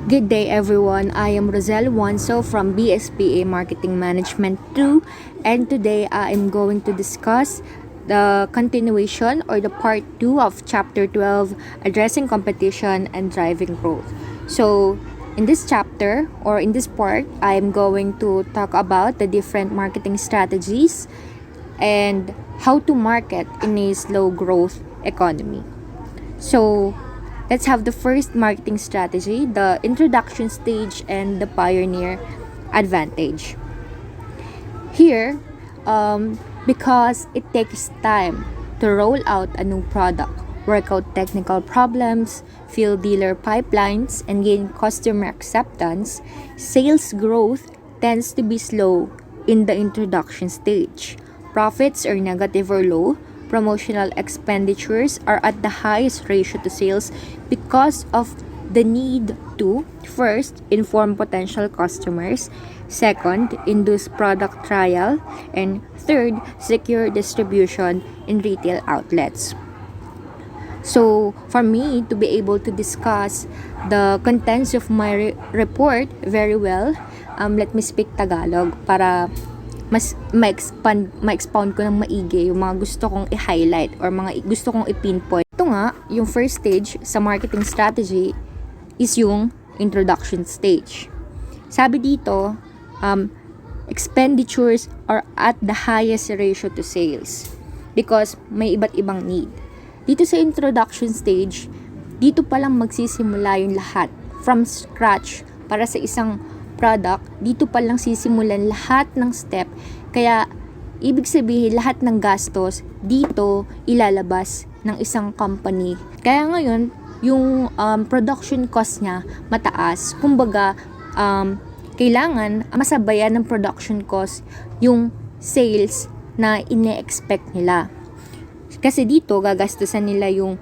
Good day everyone, I am Rosel Wanso from BSPA Marketing Management 2, and today I am going to discuss the continuation or the part 2 of chapter 12, addressing competition and driving growth. So in this chapter or in this part, I am going to talk about the different marketing strategies and how to market in a slow growth economy. So let's have the first marketing strategy, the introduction stage and the pioneer advantage. Here, because it takes time to roll out a new product, work out technical problems, fill dealer pipelines, and gain customer acceptance, sales growth tends to be slow in the introduction stage. Profits are negative or low. Promotional expenditures are at the highest ratio to sales because of the need to, first, inform potential customers, second, induce product trial, and third, secure distribution in retail outlets. So, for me to be able to discuss the contents of my report very well, let me speak Tagalog para mas ma-expound ko ng maigi yung mga gusto kong i-highlight or mga gusto kong i-pinpoint. Ito nga, yung first stage sa marketing strategy is yung introduction stage. Sabi dito, expenditures are at the highest ratio to sales because may iba't ibang need. Dito sa introduction stage, dito pa lang magsisimula yung lahat from scratch para sa isang product. Dito pa lang sisimulan lahat ng step, kaya ibig sabihin lahat ng gastos dito ilalabas ng isang company. Kaya ngayon yung production cost niya mataas, kumbaga kailangan masabayan ng production cost yung sales na ine-expect nila. Kasi dito gagastusan nila yung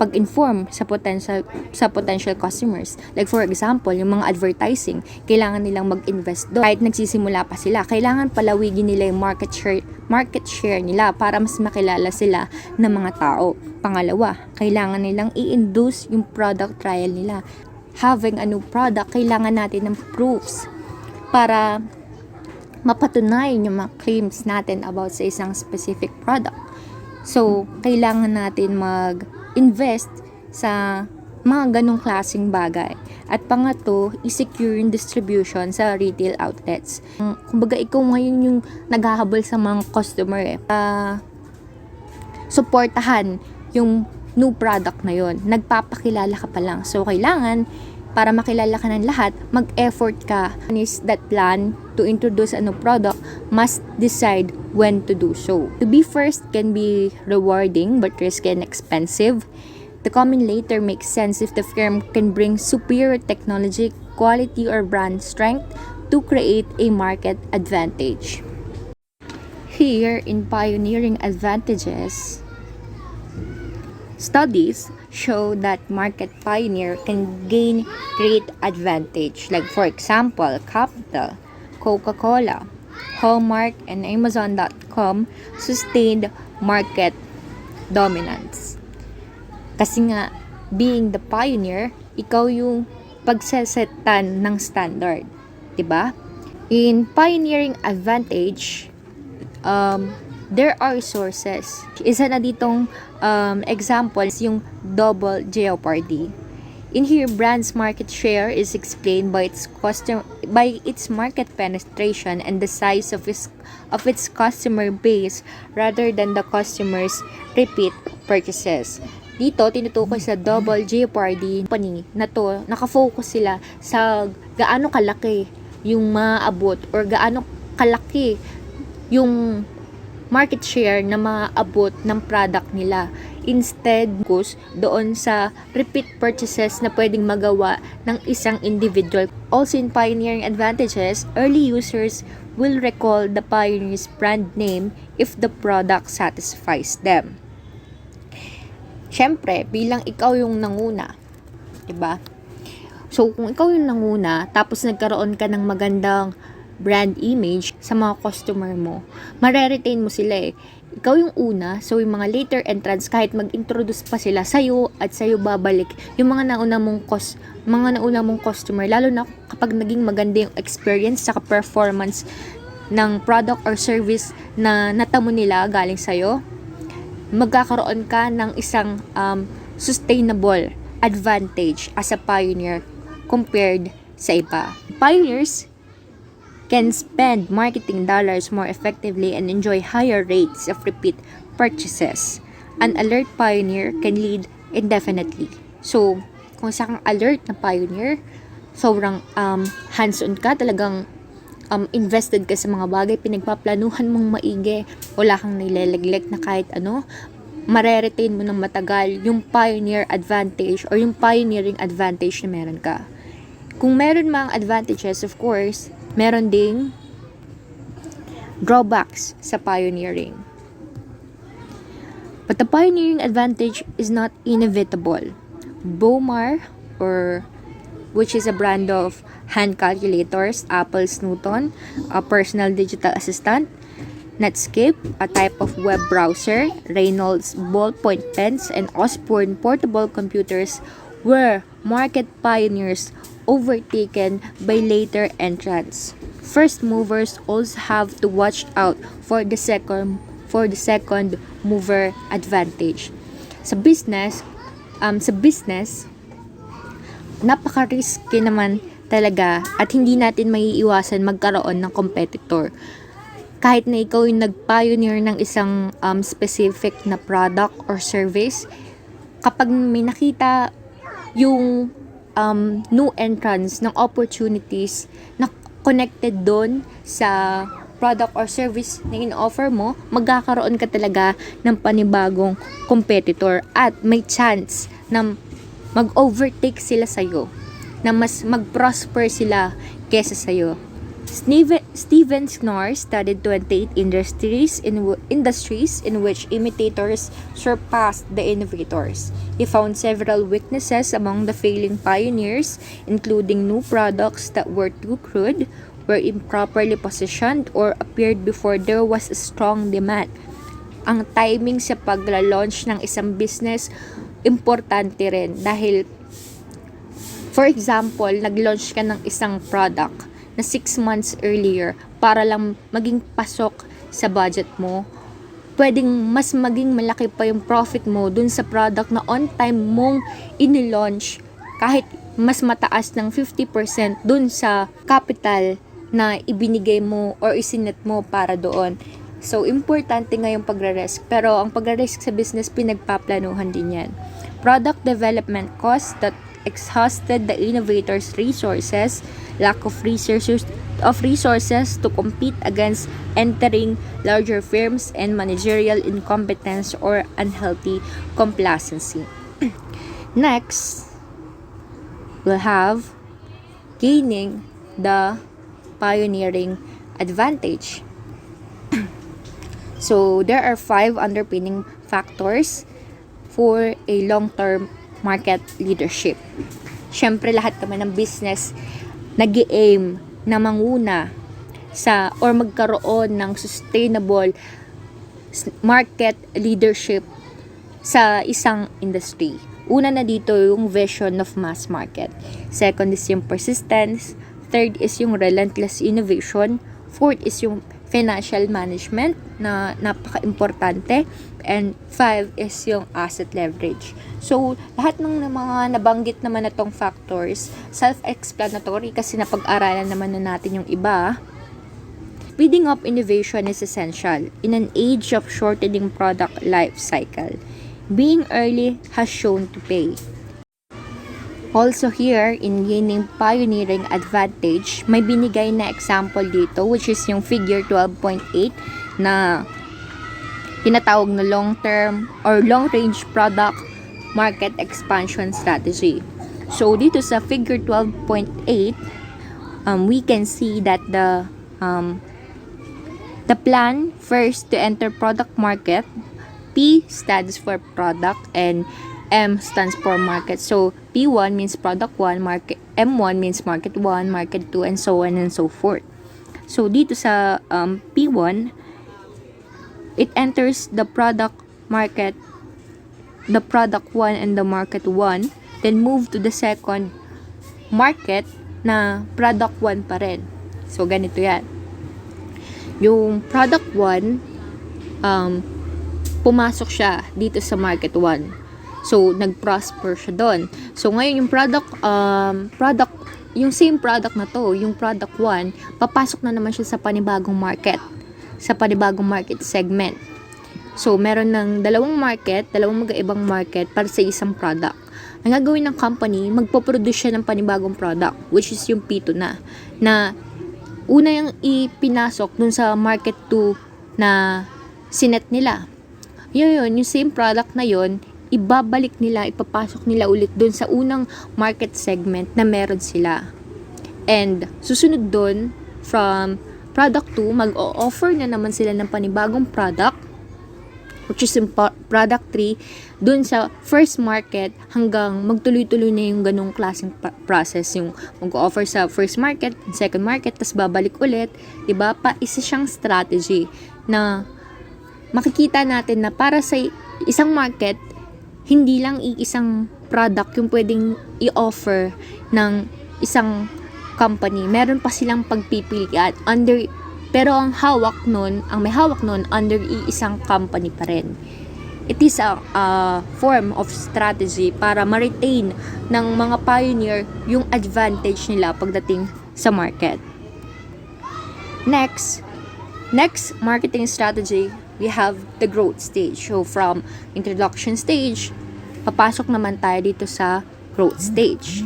pag-inform sa potential customers. Like for example, yung mga advertising, kailangan nilang mag-invest doon. Kahit nagsisimula pa sila, kailangan palawigin nila yung market share nila para mas makilala sila ng mga tao. Pangalawa, kailangan nilang i-induce yung product trial nila. Having a new product, kailangan natin ng proofs para mapatunayan yung mga claims natin about sa isang specific product. So, kailangan natin mag-invest sa mga ganong klaseng bagay. At pangatlo, i-secure yung distribution sa retail outlets. Kumbaga, ikaw ngayon yung naghahabol sa mga customer supportahan yung new product na yon. Nagpapakilala ka pa lang. So, kailangan para makilala ka ng lahat, mag-effort ka. Is that plan to introduce a new product must decide when to do so. To be first can be rewarding but risky and expensive. To come in later makes sense if the firm can bring superior technology, quality, or brand strength to create a market advantage. Here, in pioneering advantages, studies show that market pioneer can gain great advantage. Like for example, Capital, Coca-Cola, Hallmark, and Amazon.com sustained market dominance. Kasi nga, being the pioneer, ikaw yung pagsesetan ng standard. Diba? In pioneering advantage, there are sources. Isa na ditong examples yung double jeopardy. In here, brand's market share is explained by its market penetration and the size of its customer base rather than the customer's repeat purchases. Dito, tinutukoy sa double jeopardy company na to, nakafocus sila sa gaano kalaki yung maabot or gaano kalaki yung market share na maaabot ng product nila. Instead, focus doon sa repeat purchases na pwedeng magawa ng isang individual. Also in pioneering advantages, early users will recall the pioneer's brand name if the product satisfies them. Siyempre, bilang ikaw yung nanguna, diba? So, kung ikaw yung nanguna, tapos nagkaroon ka ng magandang brand image sa mga customer mo, mare-retain mo sila eh. ikaw yung una, so yung mga later entrants, kahit mag-introduce pa sila sa'yo at sa'yo babalik yung mga nauna mong customer, lalo na kapag naging maganda yung experience saka performance ng product or service na natamo nila galing sa'yo, magkakaroon ka ng isang sustainable advantage as a pioneer compared sa iba. Pioneers can spend marketing dollars more effectively and enjoy higher rates of repeat purchases. An alert pioneer can lead indefinitely. So, kung sa kang alert na pioneer, sobrang hands-on ka, talagang invested ka sa mga bagay, pinagpaplanuhan mong maigi, wala kang nilelegleg na kahit ano, mareretain mo ng matagal yung pioneer advantage or yung pioneering advantage na meron ka. Kung meron mga advantages, of course, meron ding drawbacks sa pioneering. But the pioneering advantage is not inevitable. Bowmar, which is a brand of hand calculators, Apple's Newton, a personal digital assistant, Netscape, a type of web browser, Reynolds ballpoint pens, and Osborne portable computers were market pioneers overtaken by later entrants. First movers also have to watch out for the second mover advantage. Sa business, napaka-risky naman talaga at hindi natin maiiwasan magkaroon ng competitor. Kahit na ikaw yung nag-pioneer ng isang specific na product or service, kapag may nakita yung new entrants ng opportunities na connected doon sa product or service na in-offer mo, magkakaroon ka talaga ng panibagong competitor at may chance na mag-overtake sila sa'yo, na mas mag-prosper sila kesa sa'yo. Steven Knorr studied 28 industries in which imitators surpassed the innovators. He found several weaknesses among the failing pioneers, including new products that were too crude, were improperly positioned, or appeared before there was a strong demand. Ang timing sa pagla-launch ng isang business, importante rin dahil, for example, nag-launch ka ng isang product na 6 months earlier para lang maging pasok sa budget mo, pwedeng mas maging malaki pa yung profit mo dun sa product na on time mong in-launch kahit mas mataas ng 50% dun sa capital na ibinigay mo or isinet mo para doon. So, importante nga yung pagre-risk. Pero ang pagre-risk sa business, pinagpaplanuhan din yan. Product development costs that exhausted the innovators' resources, lack of resources to compete against entering larger firms, and managerial incompetence or unhealthy complacency. Next, we'll have gaining the pioneering advantage. So, there are 5 underpinning factors for a long-term market leadership. Siyempre, lahat naman ng business nag-aim na manguna sa or magkaroon ng sustainable market leadership sa isang industry. Una na dito yung vision of mass market. Second is yung persistence. Third is yung relentless innovation. Fourth is yung financial management na napaka-importante. And 5 is yung asset leverage. So, lahat ng mga nabanggit naman na tong factors, self-explanatory kasi napag-aralan naman na natin yung iba. Speeding up innovation is essential in an age of shortening product life cycle. Being early has shown to pay. Also here, in gaining pioneering advantage, may binigay na example dito which is yung figure 12.8 na tinatawag na long-term or long-range product market expansion strategy. So, dito sa figure 12.8, we can see that the plan first to enter product market, P stands for product and M stands for market. So, P1 means product 1, market M1 means market 1, market 2, and so on and so forth. So, dito sa P1, it enters the product 1 and the market 1, then move to the second market na product 1 pa rin. So, ganito yan. Yung product 1, pumasok siya dito sa market 1. So, nag-prosper siya doon. So, ngayon yung yung same product na to, yung product 1, papasok na naman siya sa panibagong market segment. So, meron ng dalawang magkaibang market para sa isang product. Ang gagawin ng company, magpo-produce siya ng panibagong product, which is yung P2 na una yung ipinasok dun sa market 2 na sinet nila. Yung same product na yun, ibabalik nila, ipapasok nila ulit dun sa unang market segment na meron sila. And susunod dun, from product 2, mag-o-offer na naman sila ng panibagong product, which is yung product 3, dun sa first market hanggang magtuloy-tuloy na yung ganong klaseng process. Yung mag-offer sa first market, second market, tas babalik ulit. Diba? Isa siyang strategy na makikita natin na para sa isang market, hindi lang iisang product yung pwedeng i-offer ng isang company. Meron pa silang pagpipilian pero ang may hawak nun under iisang company pa rin. It is a form of strategy para ma-retain ng mga pioneer yung advantage nila pagdating sa market. Next marketing strategy, we have the growth stage. So, from introduction stage, papasok naman tayo dito sa growth stage.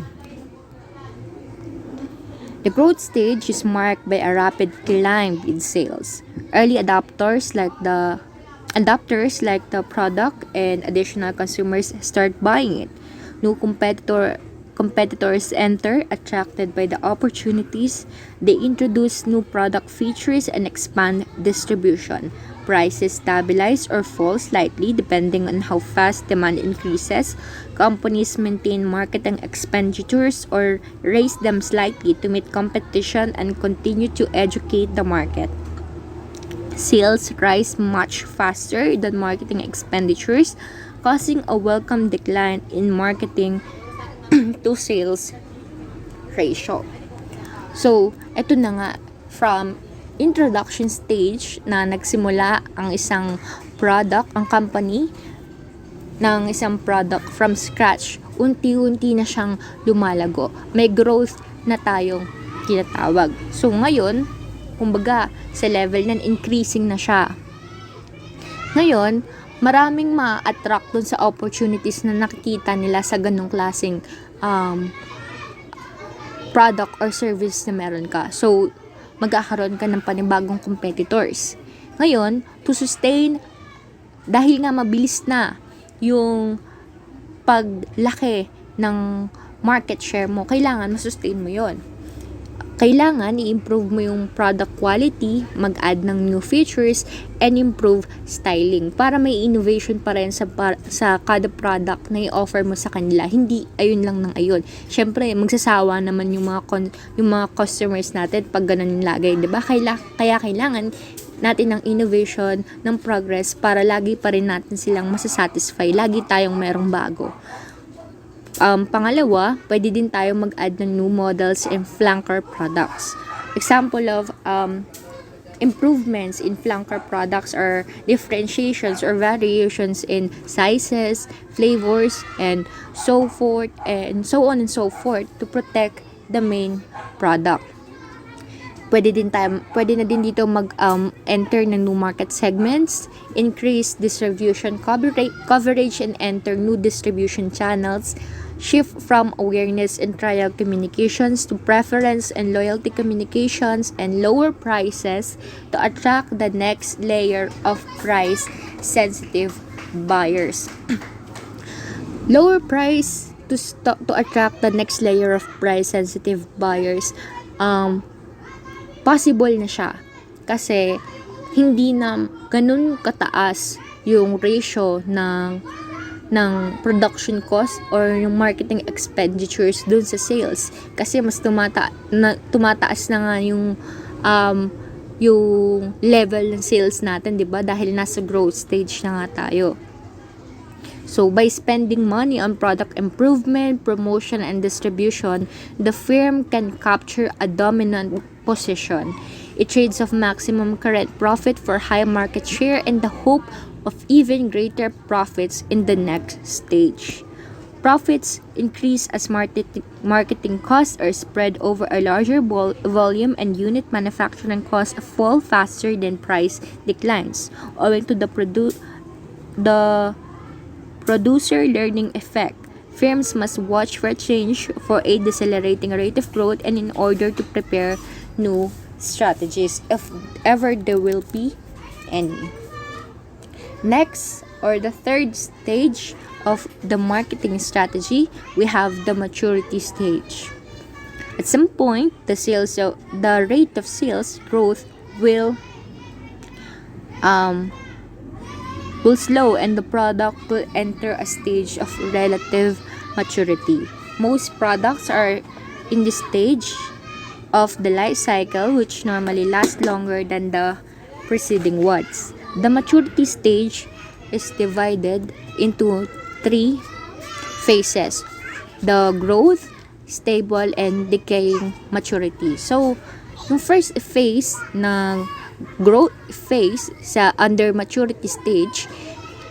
The growth stage is marked by a rapid climb in sales. Early adopters like the product and additional consumers start buying it. New competitors enter, attracted by the opportunities. They introduce new product features and expand distribution. Prices stabilize or fall slightly depending on how fast demand increases. Companies maintain marketing expenditures or raise them slightly to meet competition and continue to educate the market. Sales rise much faster than marketing expenditures, causing a welcome decline in marketing to sales ratio. So, eto na nga, from introduction stage na nagsimula ang isang product, ang company ng isang product from scratch, unti-unti na siyang lumalago. May growth na tayong tinatawag. So ngayon, kumbaga sa level na increasing na siya. Ngayon, maraming ma-attract dun sa opportunities na nakikita nila sa ganong klaseng product or service na meron ka. So, magkakaroon ka ng panibagong competitors. Ngayon, to sustain, dahil nga mabilis na yung paglaki ng market share mo, kailangan masustain mo yon. Kailangan i-improve mo yung product quality, mag-add ng new features, and improve styling para may innovation pa rin sa kada product na i-offer mo sa kanila. Hindi ayun lang ng ayun. Syempre, magsasawa naman yung mga customers natin pag ganun yung lagay, 'di ba? Kaya kailangan natin ng innovation, ng progress para lagi pa rin natin silang masasatisfy. Lagi tayong merong bago. Pangalawa, pwede din tayo mag-add ng new models and flanker products. Example of improvements in flanker products are differentiations or variations in sizes, flavors, and so forth, and so on and so forth to protect the main product. Pwede na din dito mag-enter ng new market segments, increase distribution coverage and enter new distribution channels, shift from awareness and trial communications to preference and loyalty communications, and lower prices to attract the next layer of price-sensitive buyers. Lower price to attract the next layer of price-sensitive buyers. Possible na siya kasi hindi na ganun kataas yung ratio ng production cost or yung marketing expenditures dun sa sales kasi mas tumataas na nga yung yung level ng sales natin, 'di ba? Dahil nasa growth stage na nga tayo. So, by spending money on product improvement, promotion, and distribution, the firm can capture a dominant position. It trades off maximum current profit for high market share and the hope of even greater profits in the next stage. Profits increase as marketing costs are spread over a larger volume and unit manufacturing costs fall faster than price declines, owing to the producer learning effect. Firms must watch for change for a decelerating rate of growth and in order to prepare new strategies if ever there will be any. Next, or the third stage of the marketing strategy, we have the maturity stage. At some point, the rate of sales growth will slow and the product will enter a stage of relative maturity. Most products are in this stage of the life cycle, which normally lasts longer than the preceding ones. The maturity stage is divided into three phases: the growth, stable, and decaying maturity. So, yung first phase ng growth phase sa under maturity stage,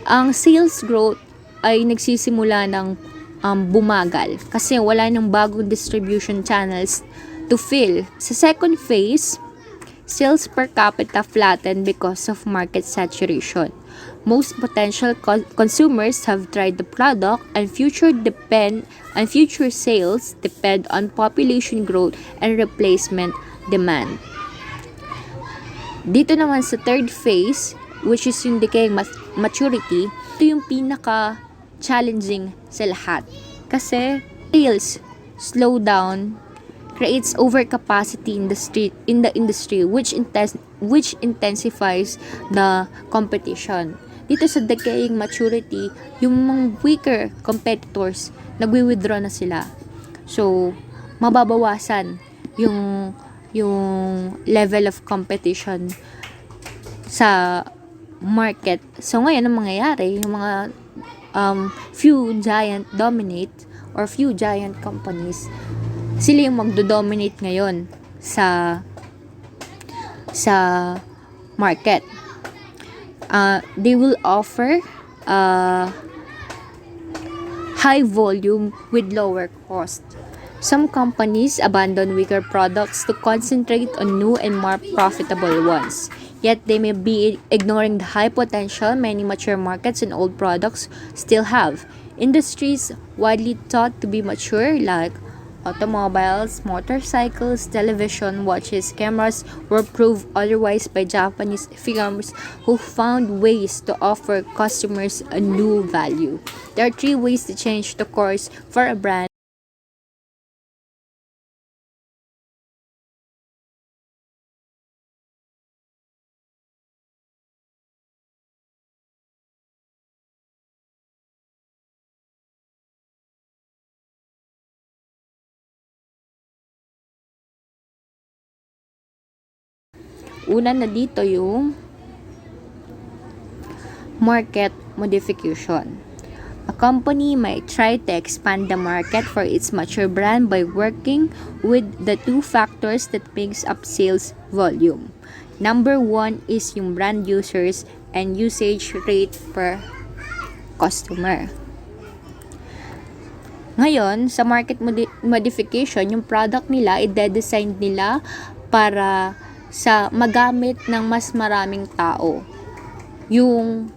ang sales growth ay nagsisimula ng bumagal kasi wala nang bagong distribution channels to fill. Sa second phase, sales per capita flatten because of market saturation. Most potential consumers have tried the product and future sales depend on population growth and replacement demand. Dito naman sa third phase, which is yung decaying maturity, ito yung pinaka-challenging sa lahat. Kasi sales slow down creates overcapacity in the industry which intensifies the competition. Dito sa decaying maturity, yung mga weaker competitors nagwi-withdraw na sila. So, mababawasan yung level of competition sa market. So, ngayon, ang mangyayari, yung mga few giant dominate or few giant companies, sila yung magdo-dominate ngayon sa market. They will offer high volume with lower cost. Some companies abandon weaker products to concentrate on new and more profitable ones. Yet they may be ignoring the high potential many mature markets and old products still have. Industries widely thought to be mature like automobiles, motorcycles, television, watches, cameras were proved otherwise by Japanese firms who found ways to offer customers a new value. There are three ways to change the course for a brand. Una na dito yung market modification. A company might try to expand the market for its mature brand by working with the two factors that makes up sales volume. Number one is yung brand users and usage rate per customer. Ngayon, sa market modification, yung product nila, i-design nila para sa magamit ng mas maraming tao. Yung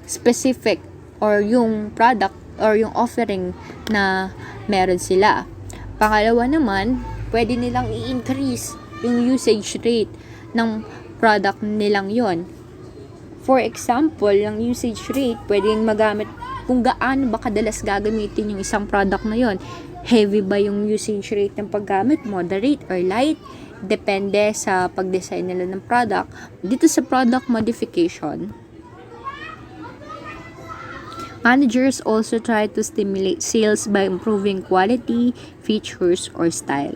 specific or yung product or yung offering na meron sila. Pangalawa naman, pwede nilang i-increase yung usage rate ng product nilang yon. For example, yung usage rate, pwedeng magamit kung gaano ba kadalas gagamitin yung isang product na yon. Heavy ba yung usage rate ng paggamit, moderate or light? Depende sa pag-design nila ng product. Dito sa product modification, managers also try to stimulate sales by improving quality, features, or style.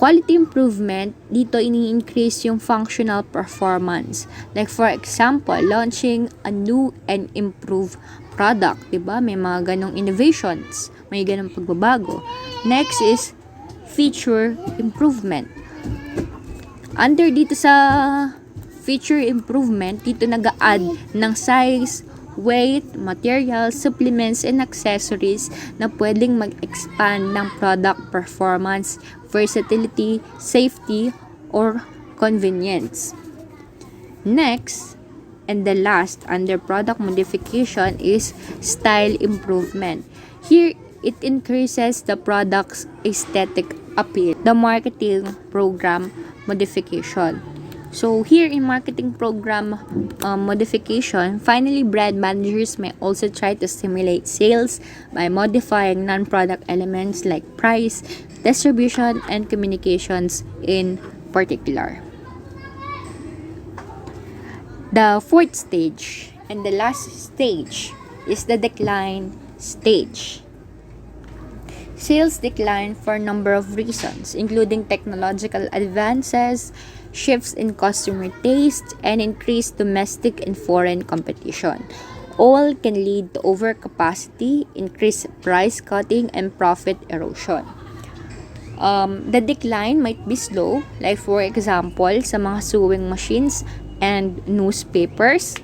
Quality improvement, dito ini-increase yung functional performance. Like for example, launching a new and improved product, 'di ba? May mga ganong innovations, may ganong pagbabago. Next is feature improvement. Under dito sa feature improvement, dito nag-a-add ng size, weight, materials, supplements, and accessories na pwedeng mag-expand ng product performance, versatility, safety, or convenience. Next, and the last under product modification is style improvement. Here, it increases the product's aesthetic appeal. The marketing program modification. So here in marketing program modification, finally brand managers may also try to stimulate sales by modifying non-product elements like price, distribution, and communications in particular. The fourth stage and the last stage is the decline stage. Sales decline for a number of reasons, including technological advances, shifts in customer taste, and increased domestic and foreign competition. All can lead to overcapacity, increased price cutting, and profit erosion. The decline might be slow, like for example, sa mga sewing machines and newspapers,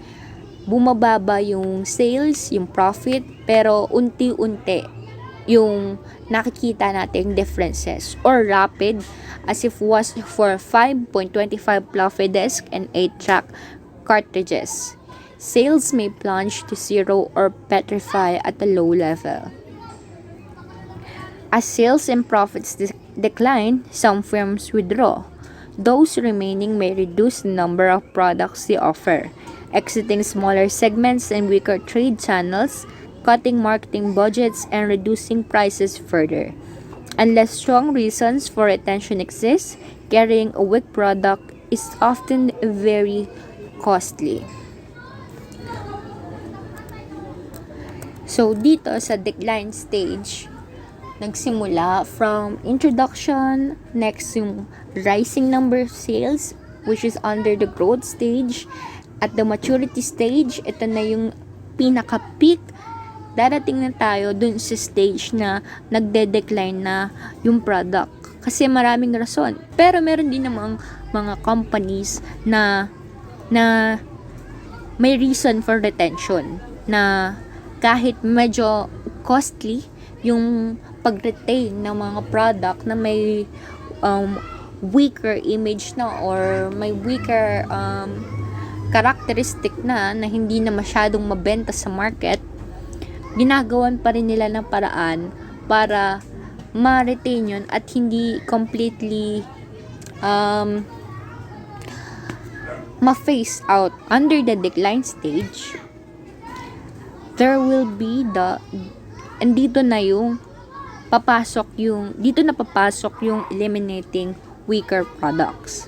bumababa yung sales, yung profit, pero unti-unti yung nakikita nating differences, or rapid as if was for 5.25 floppy disk and 8-track cartridges. Sales may plunge to zero or petrify at a low level. As sales and profits decline, some firms withdraw. Those remaining may reduce the number of products they offer, exiting smaller segments and weaker trade channels, cutting marketing budgets, and reducing prices further. Unless strong reasons for retention exist, carrying a weak product is often very costly. So, dito sa decline stage, nagsimula from introduction, next yung rising number of sales, which is under the growth stage. At the maturity stage, ito na yung pinaka-peak. Darating na tayo dun sa stage na nagde-decline na yung product. Kasi maraming rason. Pero meron din namang mga companies na may reason for retention. Na kahit medyo costly yung pag-retain ng mga product na may weaker image na or may weaker characteristic na hindi na masyadong mabenta sa market, ginagawan pa rin nila ng paraan para ma-retain yun at hindi completely ma-phase out. Under the decline stage, there will be dito na papasok yung eliminating weaker products.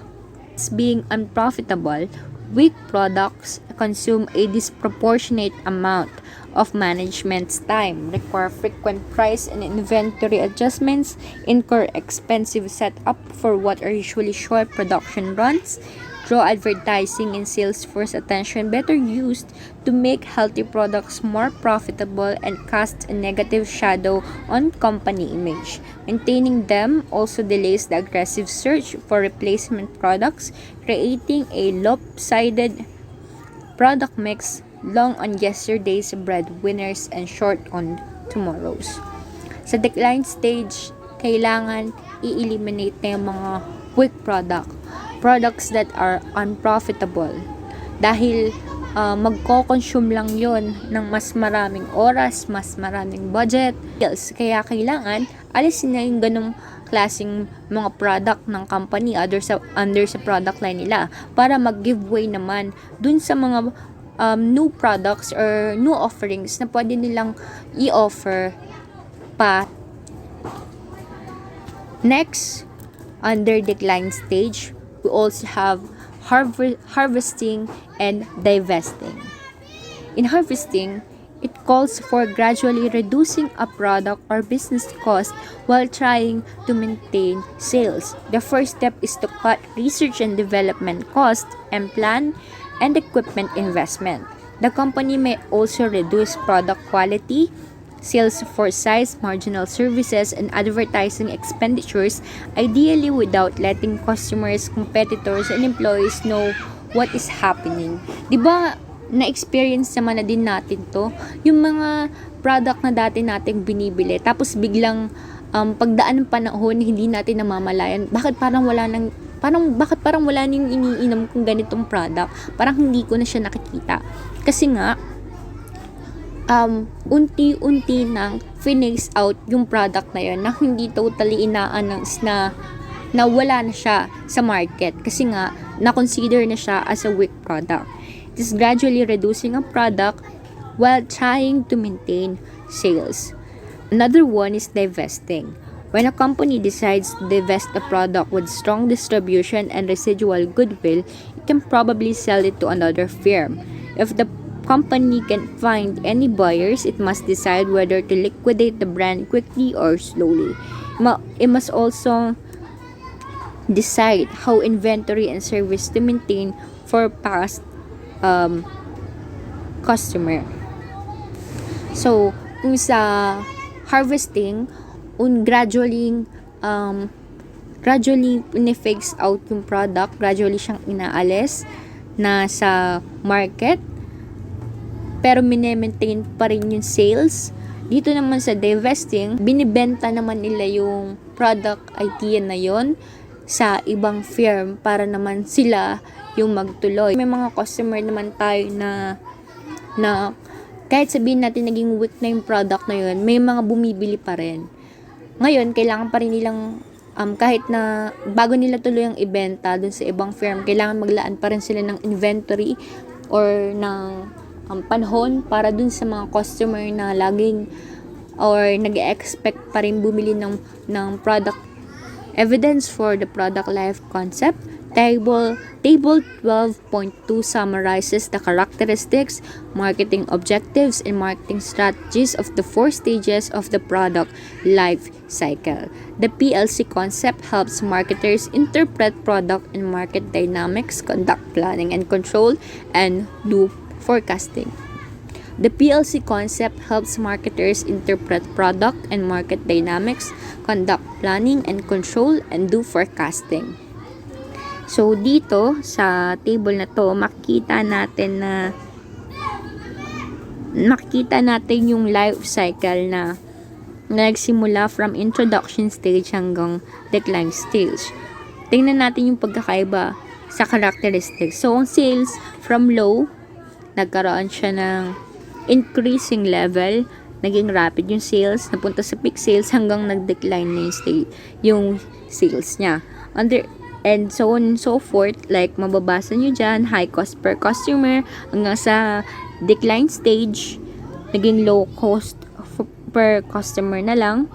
It's being unprofitable, weak products consume a disproportionate amount of management's time, require frequent price and inventory adjustments, incur expensive setup for what are usually short production runs, draw advertising and sales force attention better used to make healthy products more profitable, and cast a negative shadow on company image. Maintaining them also delays the aggressive search for replacement products, creating a lopsided product mix, long on yesterday's breadwinners and short on tomorrow's. Sa decline stage, kailangan i-eliminate na yung mga weak products that are unprofitable, dahil magko-consume lang yon ng mas maraming oras, mas maraming budget. Kaya kailangan alisin na yung ganong klaseng mga product ng company under sa product line nila para mag-giveaway naman dun sa mga new products or new offerings na pwede nilang i-offer pa. Next, under decline stage, we also have harvesting and divesting. In harvesting, It calls for gradually reducing a product or business cost while trying to maintain sales. The first step is to cut research and development costs and plan and equipment investment. The company may also reduce product quality, sales for size, marginal services, and advertising expenditures, ideally without letting customers, competitors, and employees know what is happening. 'Di ba? Na-experience naman na din natin to, yung mga product na dati nating binibili, tapos biglang pagdaan ng panahon, hindi natin namamalayan, bakit parang wala nang iniinom kong ganitong product, parang hindi ko na siya nakikita. Kasi nga, unti-unti nang phase out yung product na yun, na hindi totally ina-announce na wala na siya sa market, kasi nga, na-consider na siya as a weak product. It is gradually reducing a product while trying to maintain sales. Another one is divesting. When a company decides to divest a product with strong distribution and residual goodwill, it can probably sell it to another firm. If the company can find any buyers, it must decide whether to liquidate the brand quickly or slowly. It must also decide how inventory and service to maintain for past customer. So, kung sa harvesting, gradually in-phase out yung product, gradually siyang inaalis na sa market, pero mine-maintain pa rin yung sales. Dito naman sa divesting, binibenta naman nila yung product idea na yon sa ibang firm para naman sila yung magtuloy. May mga customer naman tayo na kahit sabihin natin naging weak na yung product na yun, may mga bumibili pa rin. Ngayon, kailangan pa rin nilang kahit na bago nila tuloy ang ibenta dun sa ibang firm, kailangan maglaan pa rin sila ng inventory or ng panahon para dun sa mga customer na laging or nag-expect pa rin bumili ng product. Evidence for the product life concept. Table 12.2 summarizes the characteristics, marketing objectives, and marketing strategies of the 4 stages of the product life cycle. The PLC concept helps marketers interpret product and market dynamics, conduct planning and control, and do forecasting. The PLC concept helps marketers interpret product and market dynamics, conduct planning and control, and do forecasting. So, dito sa table na to, makikita natin yung life cycle na nagsimula from introduction stage hanggang decline stage. Tingnan natin yung pagkakaiba sa characteristics. So, ang sales from low, nagkaroon siya ng increasing level, naging rapid yung sales, napunta sa peak sales hanggang nag-decline na yung sales niya. And so on and so forth, like mababasa nyo dyan, high cost per customer, hanggang sa decline stage, naging low cost per customer na lang.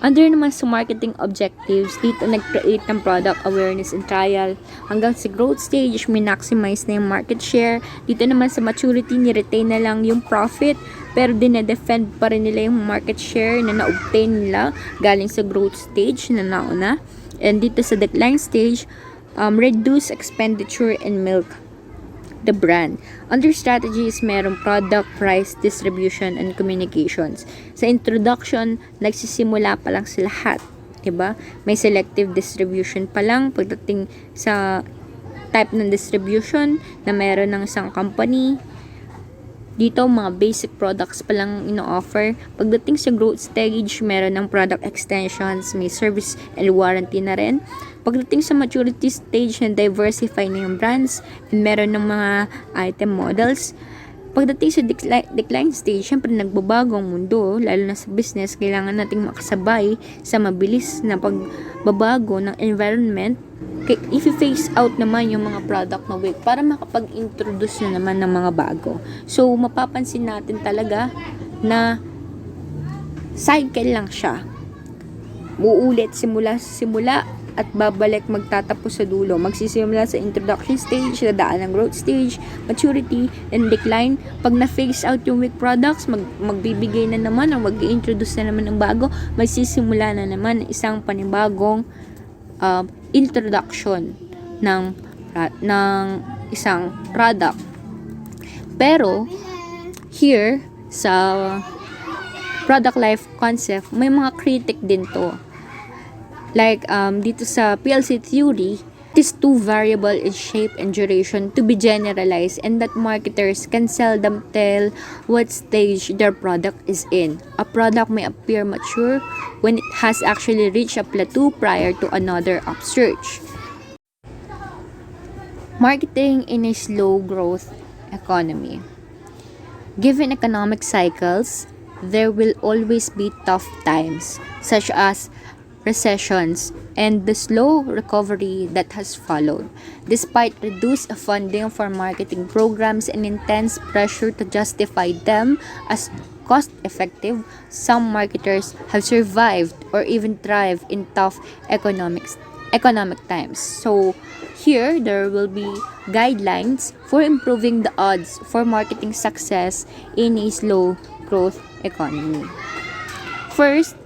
Under naman sa marketing objectives, dito nag-create ng product awareness and trial. Hanggang sa growth stage, minmaximize na yung market share. Dito naman sa maturity, ni-retain na lang yung profit, pero dinedefend pa rin nila yung market share na na-obtain nila galing sa growth stage na nauna. And dito sa decline stage, reduce expenditure and milk the brand. Under strategies, merong product, price, distribution, and communications. Sa introduction, nagsisimula pa lang sa lahat. Diba? May selective distribution pa lang pagdating sa type ng distribution na meron ng isang company. Dito, mga basic products pa lang ino-offer. Pagdating sa growth stage, meron ng product extensions, may service and warranty na rin. Pagdating sa maturity stage, na-diversify na yung brands, and meron ng mga item models. Pagdating sa decline stage, syempre nagbabago ang mundo, lalo na sa business, kailangan nating makasabay sa mabilis na pagbabago ng environment. I-phase out naman yung mga product na weak para makapag-introduce na naman ng mga bago. So, mapapansin natin talaga na cycle lang siya. Uulit simula sa simula at babalik magtatapos sa dulo. Magsisimula sa introduction stage, dadaan ng growth stage, maturity, and decline. Pag na-phase out yung weak products, magbibigay na naman o mag-introduce na naman ng bago, magsisimula na naman isang panibagong introduction ng isang product. Pero here sa product life concept, may mga critic din to. Like, dito sa PLC theory, it is too variable in shape and duration to be generalized, and that marketers can seldom tell what stage their product is in. A product may appear mature when it has actually reached a plateau prior to another upsurge. Marketing in a slow growth economy. Given economic cycles, there will always be tough times, such as recessions and the slow recovery that has followed. Despite reduced funding for marketing programs and intense pressure to justify them as cost-effective, some marketers have survived or even thrived in tough economic times. So here there will be guidelines for improving the odds for marketing success in a slow growth economy. First,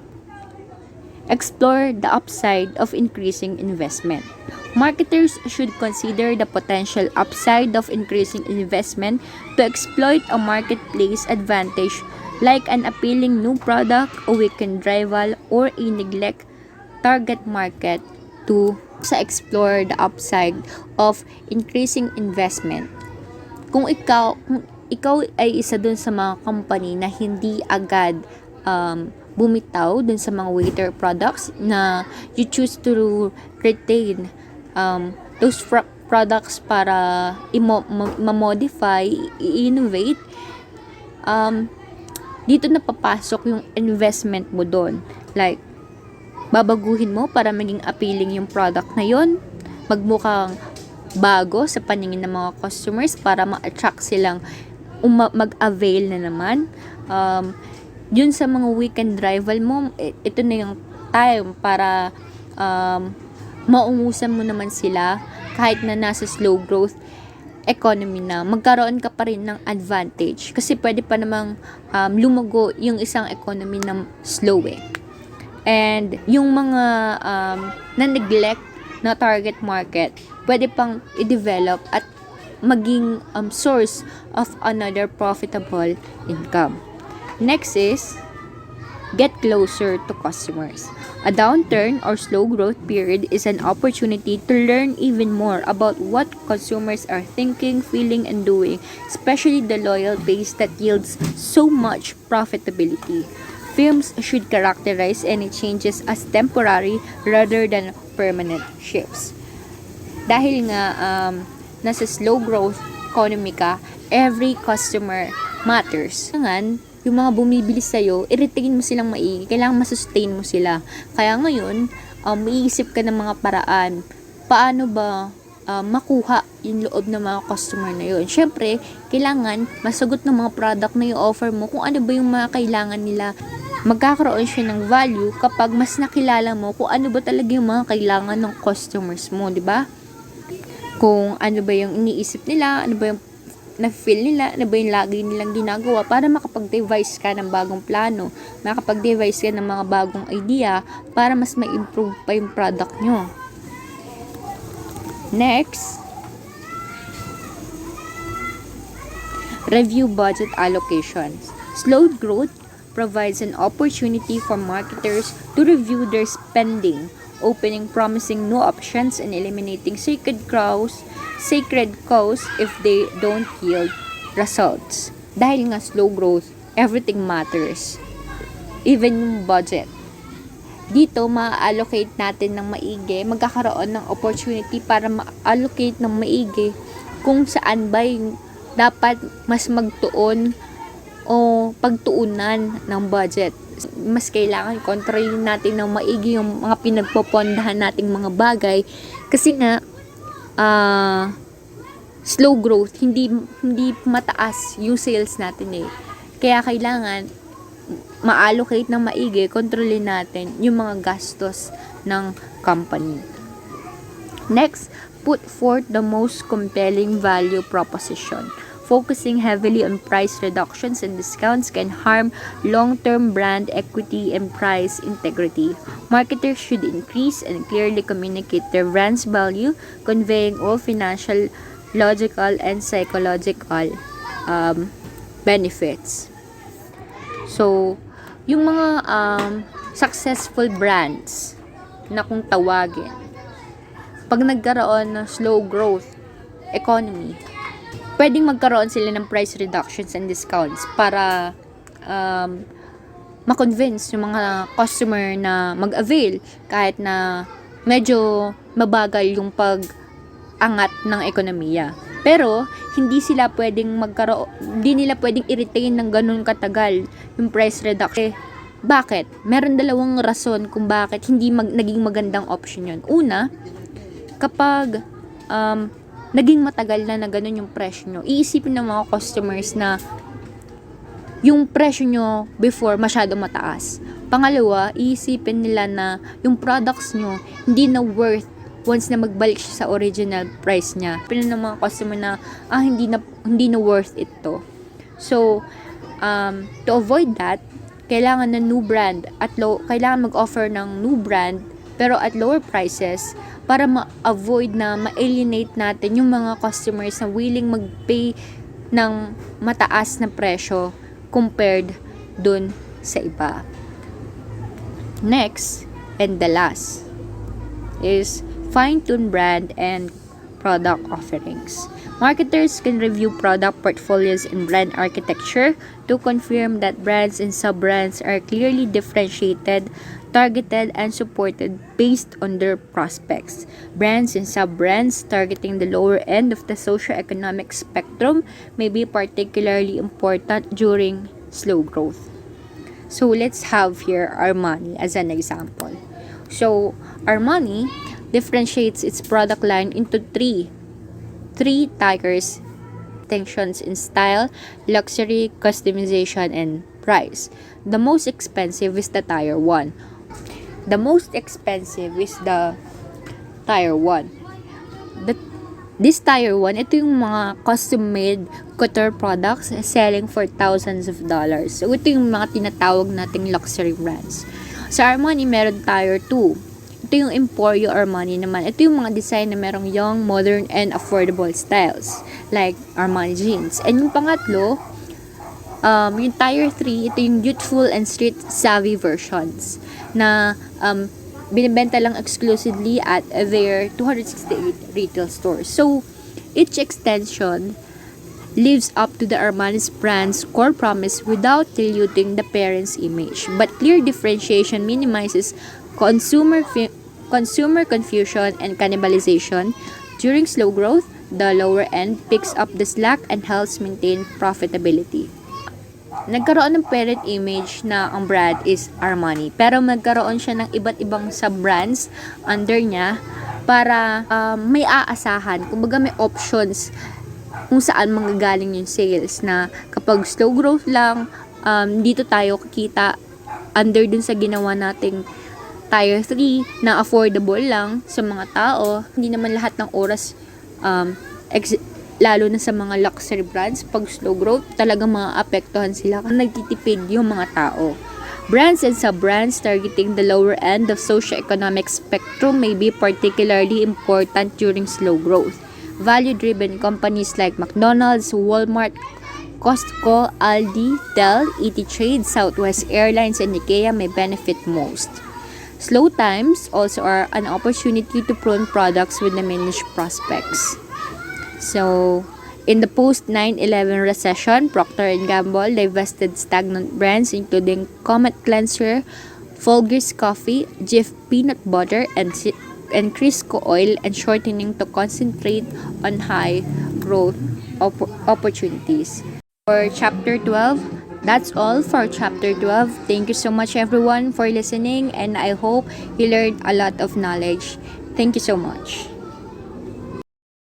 explore the upside of increasing investment. Marketers should consider the potential upside of increasing investment to exploit a marketplace advantage like an appealing new product, a weakened rival, or a neglect target market to explore the upside of increasing investment. Kung ikaw ay isa dun sa mga company na hindi agad bumitaw dun sa mga waiter products na you choose to retain those products para i-modify, i-innovate, dito na papasok yung investment mo doon. Like, babaguhin mo para maging appealing yung product na yon, magmukhang bago sa paningin ng mga customers para ma-attract silang mag-avail na naman. Yun sa mga weekend rival mo, ito na yung time para maungusan mo naman sila kahit na nasa slow growth economy na, magkaroon ka pa rin ng advantage kasi pwede pa namang lumago yung isang economy na slow and yung mga na-neglect na target market pwede pang i-develop at maging source of another profitable income. Next is, get closer to customers. A downturn or slow growth period is an opportunity to learn even more about what consumers are thinking, feeling, and doing, especially the loyal base that yields so much profitability. Firms should characterize any changes as temporary rather than permanent shifts. Dahil nga nasa slow growth economy ka, every customer matters. Kailangan yung mga bumibili sa'yo, i-retain mo silang maigi. Kailangan masustain mo sila. Kaya ngayon, maiisip ka ng mga paraan. Paano ba makuha yung loob ng mga customer na yun? Siyempre, kailangan masagot ng mga product na i-offer mo kung ano ba yung mga kailangan nila. Magkakaroon siya ng value kapag mas nakilala mo kung ano ba talaga yung mga kailangan ng customers mo, di ba? Kung ano ba yung iniisip nila, ano ba yung na-feel nila, ano ba yung lagi nilang ginagawa para makapag-devise ka ng bagong plano, makapag-devise ka ng mga bagong idea para mas ma-improve pa yung product nyo. Next, review budget allocations. Slow growth provides an opportunity for marketers to review their spending, opening promising new options and eliminating sacred cows if they don't yield results. Dahil nga slow growth, everything matters. Even yung budget. Dito, ma-allocate natin ng maigi, magkakaroon ng opportunity para ma-allocate ng maigi kung saan ba yung dapat mas magtuon o pagtuunan ng budget. Mas kailangan kontrolin natin ng maigi yung mga pinagpopondahan nating mga bagay kasi nga slow growth, hindi mataas yung sales natin Kaya kailangan ma-allocate ng maigi, kontrolin natin yung mga gastos ng company. Next, put forth the most compelling value proposition. Focusing heavily on price reductions and discounts can harm long-term brand equity and price integrity. Marketers should increase and clearly communicate their brand's value, conveying all financial, logical, and psychological benefits. So, yung mga successful brands na kung tawagin, pag nagkaroon ng slow growth economy, pwedeng magkaroon sila ng price reductions and discounts para ma-convince yung mga customer na mag-avail kahit na medyo mabagal yung pag-angat ng ekonomiya. Pero, hindi nila pwedeng i-retain ng ganun katagal yung price reduction. Bakit? Meron dalawang rason kung bakit hindi naging magandang option yun. Una, kapag naging matagal na ganun yung presyo nyo, iisipin ng mga customers na yung presyo nyo before masyado mataas. Pangalawa, iisipin nila na yung products nyo hindi na worth once na magbalik siya sa original price niya. Pinan ng mga customer na hindi na worth it to. So, to avoid that, kailangan ng new brand kailangan mag-offer ng new brand pero at lower prices para ma-avoid na ma-alienate natin yung mga customers na willing mag-pay ng mataas na presyo compared dun sa iba. Next, and the last, is fine-tune brand and product offerings. Marketers can review product portfolios and brand architecture to confirm that brands and sub-brands are clearly differentiated, targeted, and supported based on their prospects. Brands and sub-brands targeting the lower end of the socio-economic spectrum may be particularly important during slow growth. So let's have here Armani as an example. So Armani differentiates its product line into three tiers: distinctions in style, luxury, customization, and price. The most expensive is the Tier 1. This Tier 1, ito yung mga custom-made couture products selling for thousands of dollars. So, ito yung mga tinatawag nating luxury brands. Sa Armani, meron Tier 2. Ito yung Emporio Armani naman. Ito yung mga design na merong young, modern, and affordable styles like Armani jeans. And yung pangatlo, yung Tier 3, ito yung youthful and street-savvy versions na binibenta lang exclusively at their 268 retail stores. So, each extension lives up to the Armani's brand's core promise without diluting the parent's image. But clear differentiation minimizes consumer confusion and cannibalization. During slow growth, the lower end picks up the slack and helps maintain profitability. Nagkaroon ng parent image na ang brand is Armani, pero nagkaroon siya ng iba't ibang sub-brands under niya para may aasahan, kumbaga may options kung saan manggagaling yung sales, na kapag slow growth lang, dito tayo kikita under dun sa ginawa nating Tier 3 na affordable lang sa mga tao. Hindi naman lahat ng oras, lalo na sa mga luxury brands, pag slow growth, talagang maapektuhan sila kasi nagtitipid yung mga tao. Brands and sub-brands targeting the lower end of socio-economic spectrum may be particularly important during slow growth. Value-driven companies like McDonald's, Walmart, Costco, Aldi, Dell, ET Trade, Southwest Airlines, and IKEA may benefit most. Slow times also are an opportunity to prune products with diminished prospects. So, in the post-9/11 recession, Procter & Gamble divested stagnant brands including Comet Cleanser, Folgers Coffee, Jif Peanut Butter, and Crisco Oil, and shortening to concentrate on high growth opportunities. For Chapter 12, that's all for Chapter 12. Thank you so much everyone for listening, and I hope you learned a lot of knowledge. Thank you so much.